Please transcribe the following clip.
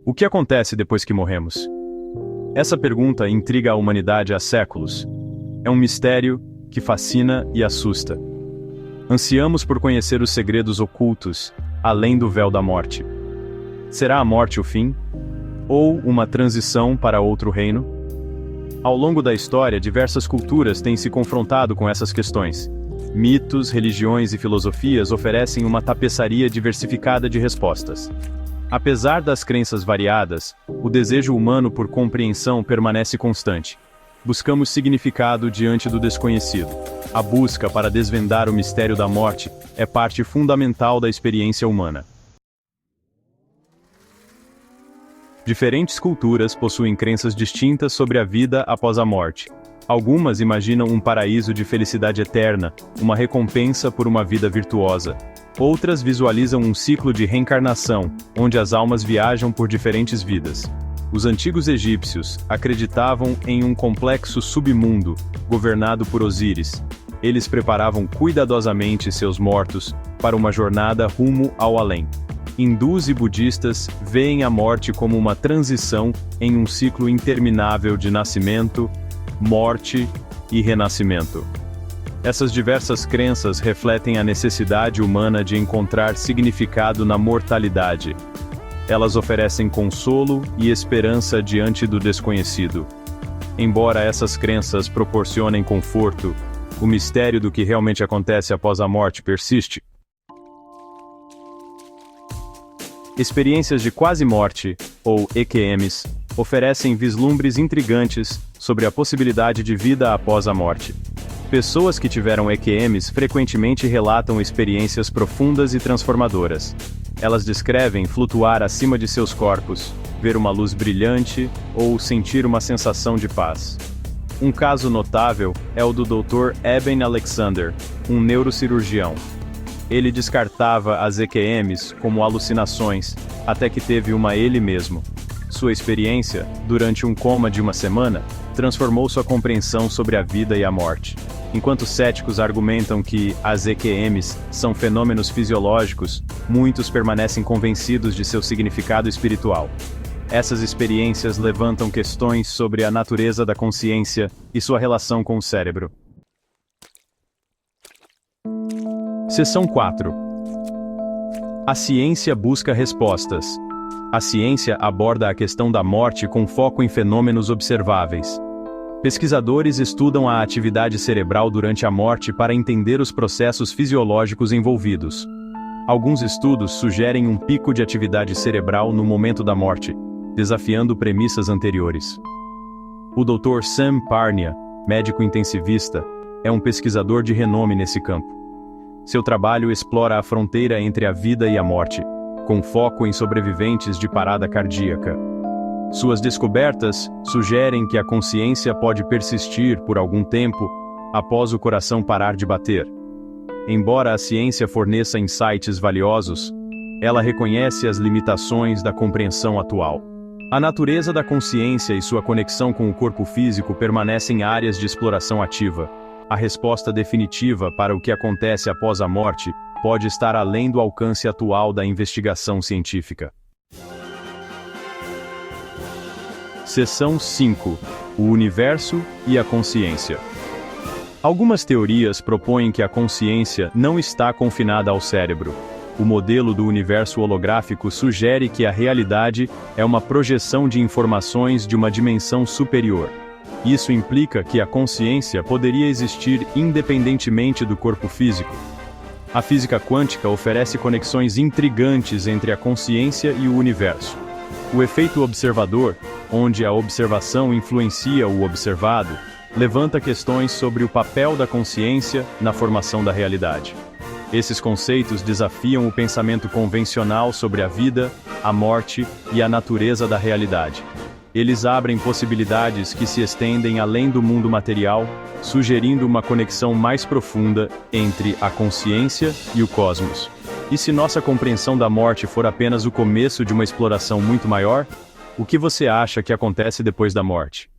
O que acontece depois que morremos? Essa pergunta intriga a humanidade há séculos. É um mistério que fascina e assusta. Ansiamos por conhecer os segredos ocultos, além do véu da morte. Será a morte o fim? Ou uma transição para outro reino? Ao longo da história, diversas culturas têm se confrontado com essas questões. Mitos, religiões e filosofias oferecem uma tapeçaria diversificada de respostas. Apesar das crenças variadas, o desejo humano por compreensão permanece constante. Buscamos significado diante do desconhecido. A busca para desvendar o mistério da morte é parte fundamental da experiência humana. Diferentes culturas possuem crenças distintas sobre a vida após a morte. Algumas imaginam um paraíso de felicidade eterna, uma recompensa por uma vida virtuosa. Outras visualizam um ciclo de reencarnação, onde as almas viajam por diferentes vidas. Os antigos egípcios acreditavam em um complexo submundo, governado por Osíris. Eles preparavam cuidadosamente seus mortos para uma jornada rumo ao além. Hindus e budistas veem a morte como uma transição em um ciclo interminável de nascimento, morte e renascimento. Essas diversas crenças refletem a necessidade humana de encontrar significado na mortalidade. Elas oferecem consolo e esperança diante do desconhecido. Embora essas crenças proporcionem conforto, o mistério do que realmente acontece após a morte persiste. Experiências de quase-morte, ou EQMs, oferecem vislumbres intrigantes sobre a possibilidade de vida após a morte. Pessoas que tiveram EQMs frequentemente relatam experiências profundas e transformadoras. Elas descrevem flutuar acima de seus corpos, ver uma luz brilhante ou sentir uma sensação de paz. Um caso notável é o do Dr. Eben Alexander, um neurocirurgião. Ele descartava as EQMs como alucinações, até que teve uma ele mesmo. Sua experiência, durante um coma de uma semana, transformou sua compreensão sobre a vida e a morte. Enquanto céticos argumentam que as EQMs são fenômenos fisiológicos, muitos permanecem convencidos de seu significado espiritual. Essas experiências levantam questões sobre a natureza da consciência e sua relação com o cérebro. Seção 4. A ciência busca respostas. A ciência aborda a questão da morte com foco em fenômenos observáveis. Pesquisadores estudam a atividade cerebral durante a morte para entender os processos fisiológicos envolvidos. Alguns estudos sugerem um pico de atividade cerebral no momento da morte, desafiando premissas anteriores. O Dr. Sam Parnia, médico intensivista, é um pesquisador de renome nesse campo. Seu trabalho explora a fronteira entre a vida e a morte, com foco em sobreviventes de parada cardíaca. Suas descobertas sugerem que a consciência pode persistir por algum tempo após o coração parar de bater. Embora a ciência forneça insights valiosos, ela reconhece as limitações da compreensão atual. A natureza da consciência e sua conexão com o corpo físico permanecem áreas de exploração ativa. A resposta definitiva para o que acontece após a morte pode estar além do alcance atual da investigação científica. Seção 5. O universo e a consciência. Algumas teorias propõem que a consciência não está confinada ao cérebro. O modelo do universo holográfico sugere que a realidade é uma projeção de informações de uma dimensão superior. Isso implica que a consciência poderia existir independentemente do corpo físico. A física quântica oferece conexões intrigantes entre a consciência e o universo. O efeito observador, onde a observação influencia o observado, levanta questões sobre o papel da consciência na formação da realidade. Esses conceitos desafiam o pensamento convencional sobre a vida, a morte e a natureza da realidade. Eles abrem possibilidades que se estendem além do mundo material, sugerindo uma conexão mais profunda entre a consciência e o cosmos. E se nossa compreensão da morte for apenas o começo de uma exploração muito maior, o que você acha que acontece depois da morte?